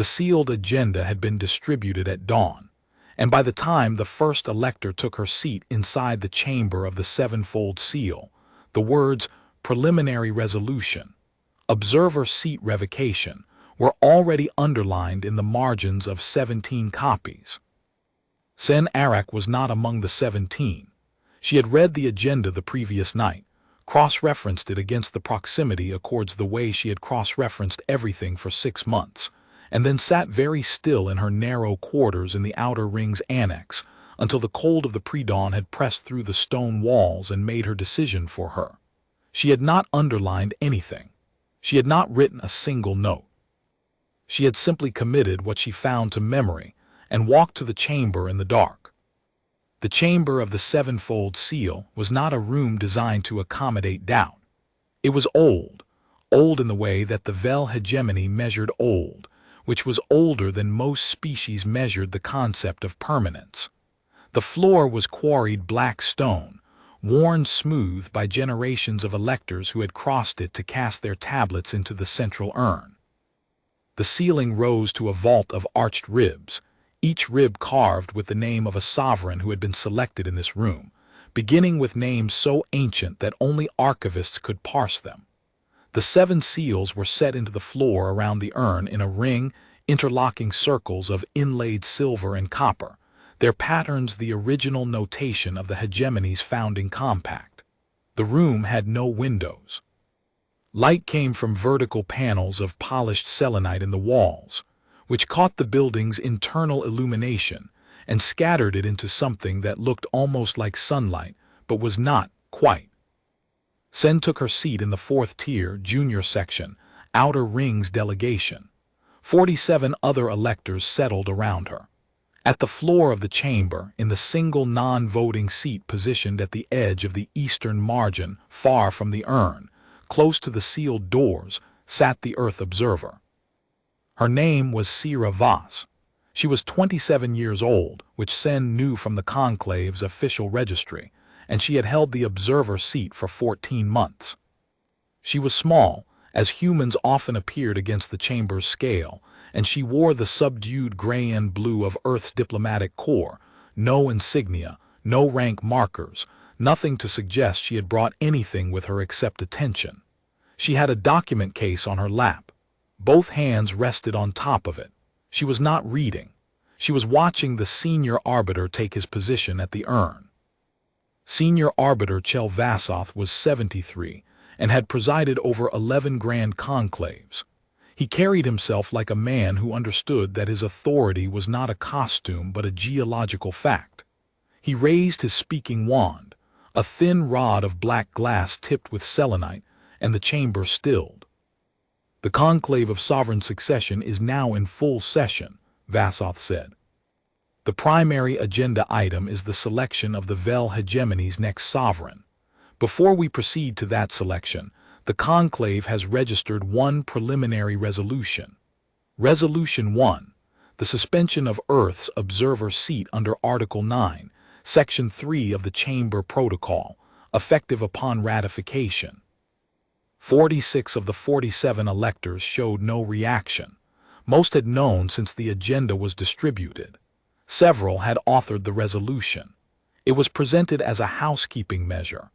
The sealed agenda had been distributed at dawn, and by the time the first elector took her seat inside the chamber of the Sevenfold Seal, the words "preliminary resolution," "observer seat revocation," were already underlined in the margins of 17 copies. Senne Arak was not among the 17. She had read the agenda the previous night, cross-referenced it against the proximity accords the way she had cross-referenced everything for 6 months, and then sat very still in her narrow quarters in the outer ring's annex until the cold of the pre-dawn had pressed through the stone walls and made her decision for her. She had not underlined anything. She had not written a single note. She had simply committed what she found to memory and walked to the chamber in the dark. The chamber of the Sevenfold Seal was not a room designed to accommodate doubt. It was old in the way that the Vel hegemony measured old, which was older than most species measured the concept of permanence. The floor was quarried black stone, worn smooth by generations of electors who had crossed it to cast their tablets into the central urn. The ceiling rose to a vault of arched ribs, each rib carved with the name of a sovereign who had been selected in this room, beginning with names so ancient that only archivists could parse them. The 7 seals were set into the floor around the urn in a ring, interlocking circles of inlaid silver and copper, their patterns the original notation of the hegemony's founding compact. The room had no windows. Light came from vertical panels of polished selenite in the walls, which caught the building's internal illumination and scattered it into something that looked almost like sunlight, but was not quite. Senne took her seat in the 4th tier, junior section, outer rings delegation. 47 other electors settled around her. At the floor of the chamber, in the single non-voting seat positioned at the edge of the eastern margin, far from the urn, close to the sealed doors, sat the Earth Observer. Her name was Sira Voss. She was 27 years old, which Senne knew from the Conclave's official registry, and she had held the observer seat for 14 months. She was small, as humans often appeared against the chamber's scale, and she wore the subdued gray and blue of Earth's diplomatic corps, no insignia, no rank markers, nothing to suggest she had brought anything with her except attention. She had a document case on her lap. Both hands rested on top of it. She was not reading. She was watching the senior arbiter take his position at the urn. Senior Arbiter Chel Vassoth was 73 and had presided over 11 grand conclaves. He carried himself like a man who understood that his authority was not a costume but a geological fact. He raised his speaking wand, a thin rod of black glass tipped with selenite, and the chamber stilled. "The conclave of sovereign succession is now in full session," Vassoth said. "The primary agenda item is the selection of the Vel hegemony's next sovereign. Before we proceed to that selection, the conclave has registered one preliminary resolution. Resolution 1, the suspension of Earth's observer seat under Article 9, Section 3 of the Chamber Protocol, effective upon ratification." 46 of the 47 electors showed no reaction. Most had known since the agenda was distributed. Several had authored the resolution. It was presented as a housekeeping measure,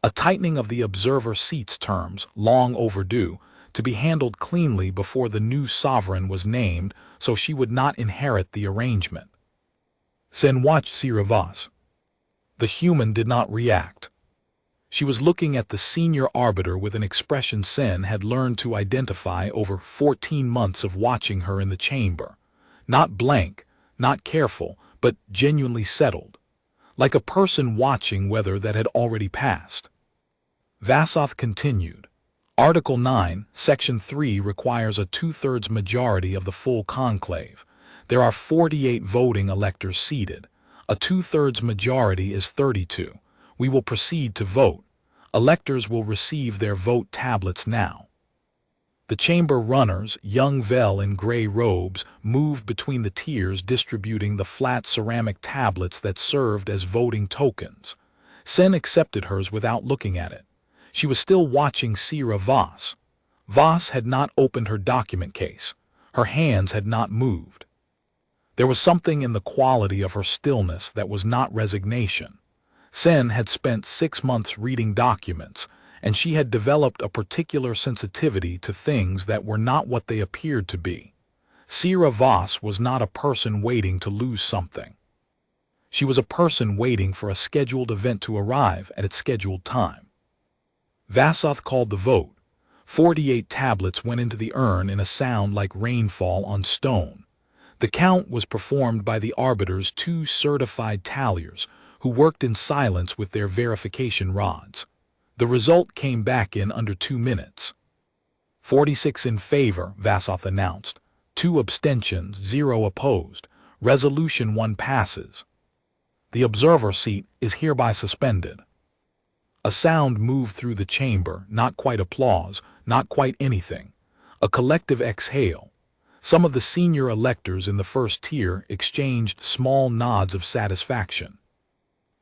a tightening of the observer seat's terms, long overdue, to be handled cleanly before the new sovereign was named so she would not inherit the arrangement. Senne watched Sira Voss. The human did not react. She was looking at the senior arbiter with an expression Senne had learned to identify over 14 months of watching her in the chamber. Not blank, not careful, but genuinely settled, like a person watching weather that had already passed. Vassoth continued. Article 9, Section 3 requires a 2/3 majority of the full conclave. There are 48 voting electors seated. A 2/3 majority is 32. We will proceed to vote. Electors will receive their vote tablets now. The chamber runners, young Vel in gray robes, moved between the tiers distributing the flat ceramic tablets that served as voting tokens. Senne accepted hers without looking at it. She was still watching Sira Voss. Voss had not opened her document case. Her hands had not moved. There was something in the quality of her stillness that was not resignation. Senne had spent 6 months reading documents, and she had developed a particular sensitivity to things that were not what they appeared to be. Sira Voss was not a person waiting to lose something. She was a person waiting for a scheduled event to arrive at its scheduled time. Vassoth called the vote. 48 tablets went into the urn in a sound like rainfall on stone. The count was performed by the arbiter's 2 certified talliers, who worked in silence with their verification rods. The result came back in under 2 minutes. 46 in favor, Vassoth announced. 2 abstentions, 0 opposed. Resolution 1 passes. The observer seat is hereby suspended. A sound moved through the chamber, not quite applause, not quite anything. A collective exhale. Some of the senior electors in the first tier exchanged small nods of satisfaction.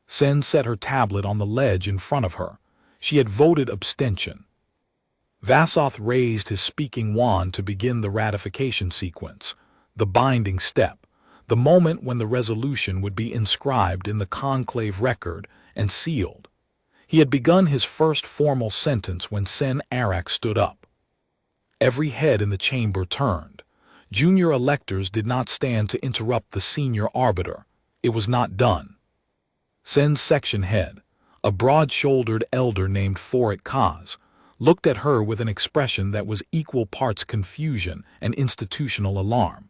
Senne set her tablet on the ledge in front of her. She had voted abstention. Vassoth raised his speaking wand to begin the ratification sequence, the binding step, the moment when the resolution would be inscribed in the conclave record and sealed. He had begun his first formal sentence when Senne Arak stood up. Every head in the chamber turned. Junior electors did not stand to interrupt the senior arbiter. It was not done. Senne's section head, a broad-shouldered elder named Forit Kaz, looked at her with an expression that was equal parts confusion and institutional alarm.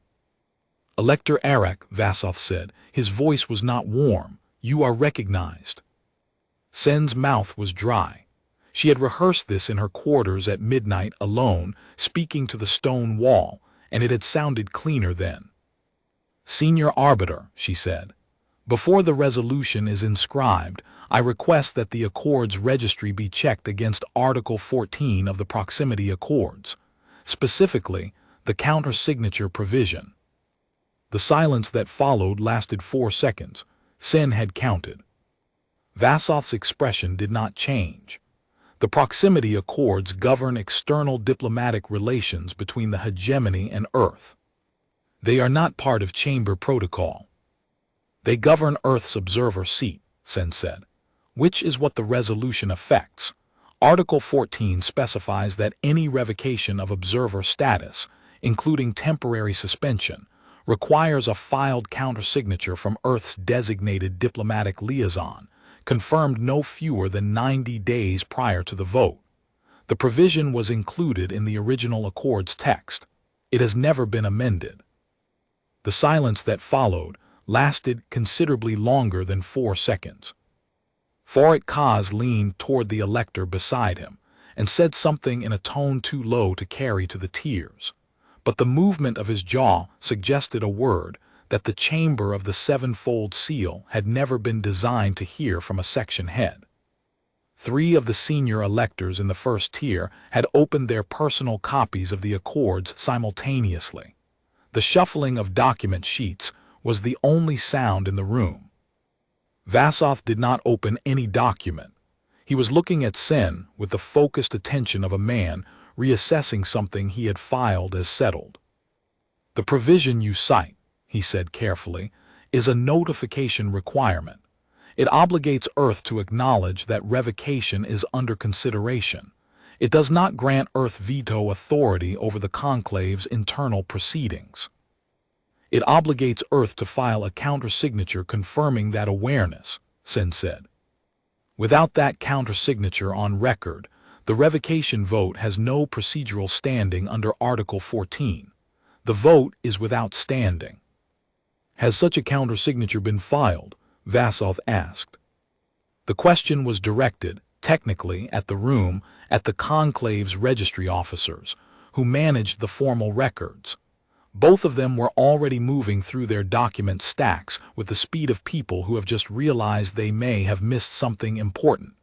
"Elector Arak," Vassoth said. His voice was not warm. "You are recognized." Senne's mouth was dry. She had rehearsed this in her quarters at midnight alone, speaking to the stone wall, and it had sounded cleaner then. "Senior Arbiter," she said, "before the resolution is inscribed, I request that the Accords Registry be checked against Article 14 of the Proximity Accords, specifically the counter-signature provision." The silence that followed lasted 4 seconds. Senne had counted. Vassoth's expression did not change. The Proximity Accords govern external diplomatic relations between the hegemony and Earth. They are not part of Chamber Protocol. They govern Earth's observer seat, Senne said, which is what the resolution affects. Article 14 specifies that any revocation of observer status, including temporary suspension, requires a filed countersignature from Earth's designated diplomatic liaison, confirmed no fewer than 90 days prior to the vote. The provision was included in the original Accords text. It has never been amended. The silence that followed lasted considerably longer than 4 seconds. Forit Kaz leaned toward the elector beside him and said something in a tone too low to carry to the tiers, but the movement of his jaw suggested a word that the chamber of the Sevenfold Seal had never been designed to hear from a section head. 3 of the senior electors in the first tier had opened their personal copies of the Accords simultaneously. The shuffling of document sheets was the only sound in the room. Vassoth did not open any document. He was looking at Senne with the focused attention of a man reassessing something he had filed as settled. "The provision you cite," he said carefully, "is a notification requirement. It obligates Earth to acknowledge that revocation is under consideration. It does not grant Earth veto authority over the Conclave's internal proceedings. It obligates Earth to file a countersignature confirming that awareness," Senne said. "Without that countersignature on record, the revocation vote has no procedural standing under Article 14. The vote is without standing." "Has such a countersignature been filed?" Vassoth asked. The question was directed, technically, at the Conclave's registry officers, who managed the formal records. Both of them were already moving through their document stacks with the speed of people who have just realized they may have missed something important.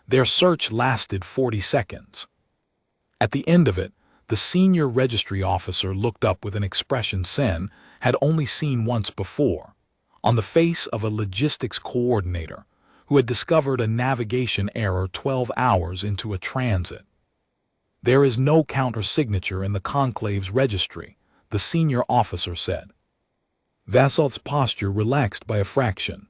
Their search lasted 40 seconds. At the end of it, the senior registry officer looked up with an expression Senne had only seen once before, on the face of a logistics coordinator who had discovered a navigation error 12 hours into a transit. "There is no countersignature in the Conclave's registry," the senior officer said. Vasoth's posture relaxed by a fraction.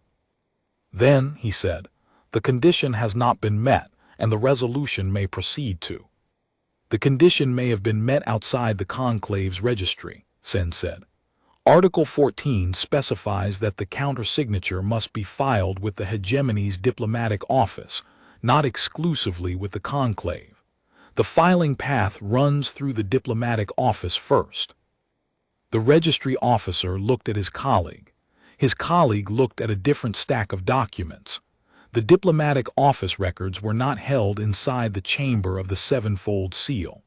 Then, he said, the condition has not been met, and the resolution may proceed to. The condition may have been met outside the Conclave's registry, Senne said. Article 14 specifies that the countersignature must be filed with the hegemony's diplomatic office, not exclusively with the Conclave. The filing path runs through the diplomatic office first. The registry officer looked at his colleague. His colleague looked at a different stack of documents. The diplomatic office records were not held inside the chamber of the Sevenfold Seal.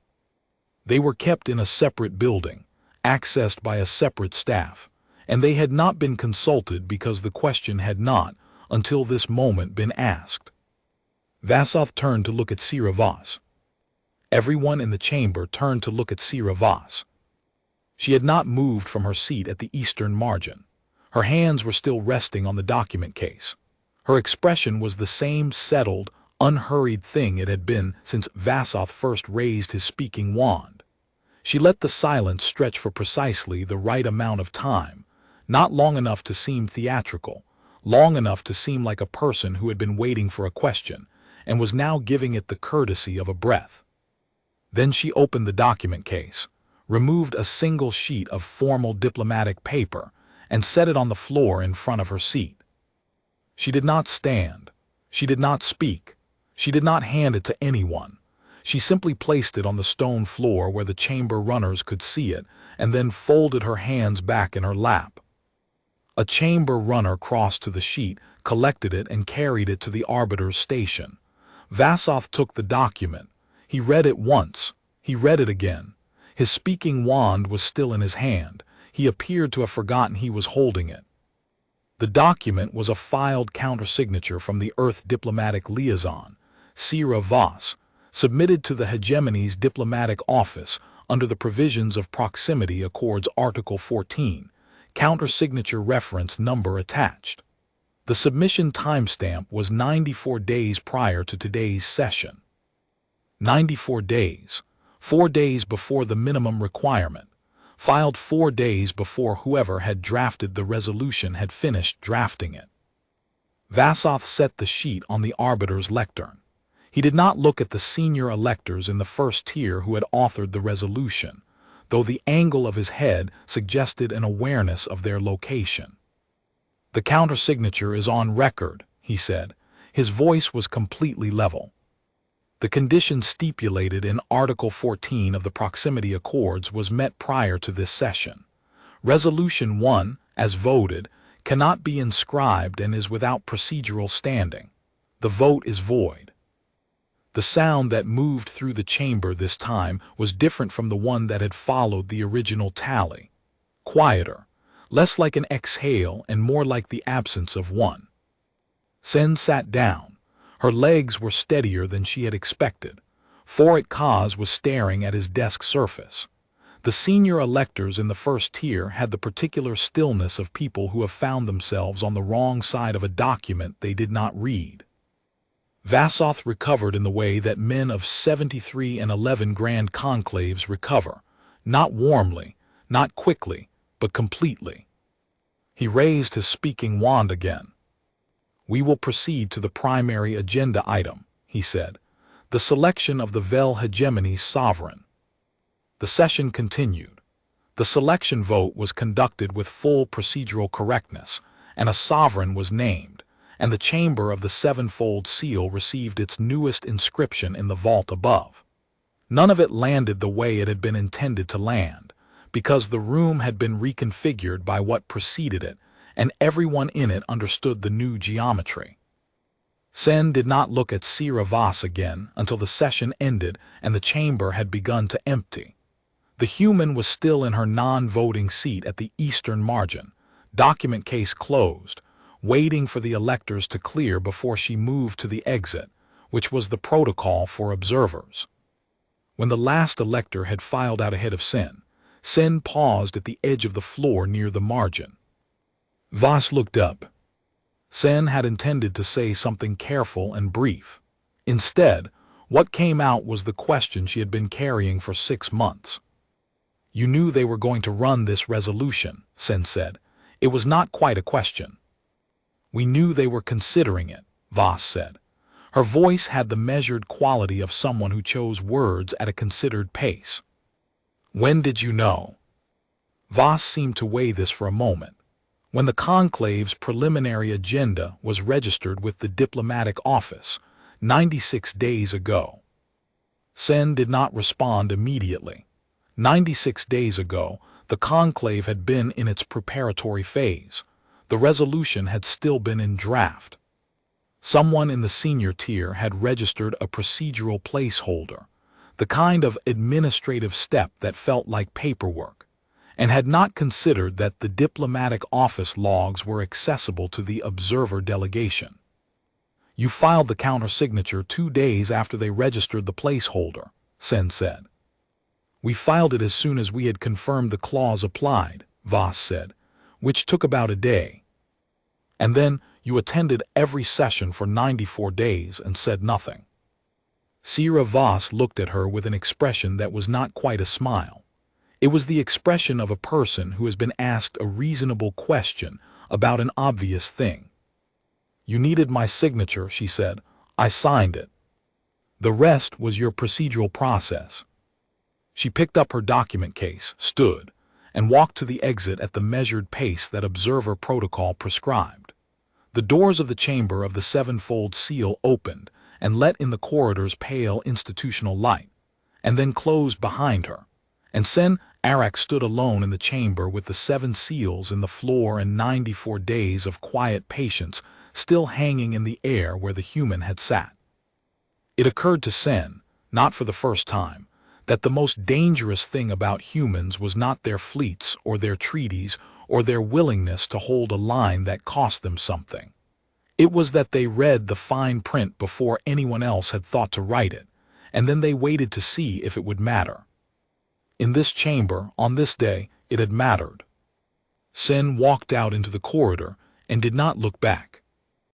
They were kept in a separate building, accessed by a separate staff, and they had not been consulted because the question had not, until this moment, been asked. Vasoth turned to look at Sira Voss. Everyone in the chamber turned to look at Sira Voss. She had not moved from her seat at the eastern margin. Her hands were still resting on the document case. Her expression was the same settled, unhurried thing it had been since Vasoth first raised his speaking wand. She let the silence stretch for precisely the right amount of time, not long enough to seem theatrical, long enough to seem like a person who had been waiting for a question and was now giving it the courtesy of a breath. Then she opened the document case, removed a single sheet of formal diplomatic paper, and set it on the floor in front of her seat. She did not stand. She did not speak. She did not hand it to anyone. She simply placed it on the stone floor where the chamber runners could see it, and then folded her hands back in her lap. A chamber runner crossed to the sheet, collected it, and carried it to the arbiter's station. Vasoth took the document. He read it once. He read it again. His speaking wand was still in his hand. He appeared to have forgotten he was holding it. The document was a filed countersignature from the Earth diplomatic liaison, Sira Voss, submitted to the hegemony's diplomatic office under the provisions of Proximity Accords Article 14, countersignature reference number attached. The submission timestamp was 94 days prior to today's session. 94 days. 4 days before the minimum requirement, filed 4 days before whoever had drafted the resolution had finished drafting it. Vasoth set the sheet on the arbiter's lectern. He did not look at the senior electors in the first tier who had authored the resolution, though the angle of his head suggested an awareness of their location. The countersignature is on record, he said. His voice was completely level. The condition stipulated in Article 14 of the Proximity Accords was met prior to this session. Resolution 1, as voted, cannot be inscribed and is without procedural standing. The vote is void. The sound that moved through the chamber this time was different from the one that had followed the original tally. Quieter, less like an exhale and more like the absence of one. Senne sat down. Her legs were steadier than she had expected. Forit Kaz was staring at his desk surface. The senior electors in the first tier had the particular stillness of people who have found themselves on the wrong side of a document they did not read. Vasoth recovered in the way that men of 73 and 11 grand conclaves recover, not warmly, not quickly, but completely. He raised his speaking wand again. We will proceed to the primary agenda item, he said, the selection of the Vel hegemony's sovereign. The session continued. The selection vote was conducted with full procedural correctness, and a sovereign was named, and the chamber of the Sevenfold Seal received its newest inscription in the vault above. None of it landed the way it had been intended to land, because the room had been reconfigured by what preceded it, and everyone in it understood the new geometry. Senne did not look at Sira Voss again until the session ended and the chamber had begun to empty. The human was still in her non-voting seat at the eastern margin, document case closed, waiting for the electors to clear before she moved to the exit, which was the protocol for observers. When the last elector had filed out ahead of Senne paused at the edge of the floor near the margin. Voss looked up. Senne had intended to say something careful and brief. Instead, what came out was the question she had been carrying for 6 months. You knew they were going to run this resolution, Senne said. It was not quite a question. We knew they were considering it, Voss said. Her voice had the measured quality of someone who chose words at a considered pace. When did you know? Voss seemed to weigh this for a moment. When the conclave's preliminary agenda was registered with the diplomatic office, 96 days ago. Senne did not respond immediately. 96 days ago, the conclave had been in its preparatory phase. The resolution had still been in draft. Someone in the senior tier had registered a procedural placeholder, the kind of administrative step that felt like paperwork, and had not considered that the diplomatic office logs were accessible to the observer delegation. You filed the countersignature 2 days after they registered the placeholder, Senne said. We filed it as soon as we had confirmed the clause applied, Voss said, which took about a day. And then you attended every session for 94 days and said nothing. Sierra Voss looked at her with an expression that was not quite a smile. It was the expression of a person who has been asked a reasonable question about an obvious thing. You needed my signature, she said. I signed it. The rest was your procedural process. She picked up her document case, stood, and walked to the exit at the measured pace that observer protocol prescribed. The doors of the chamber of the Sevenfold Seal opened and let in the corridor's pale institutional light, and then closed behind her, and Senne Arak stood alone in the chamber with the 7 seals in the floor and 94 days of quiet patience still hanging in the air where the human had sat. It occurred to Senne, not for the first time, that the most dangerous thing about humans was not their fleets or their treaties or their willingness to hold a line that cost them something. It was that they read the fine print before anyone else had thought to write it, and then they waited to see if it would matter. In this chamber, on this day, it had mattered. Senne walked out into the corridor and did not look back.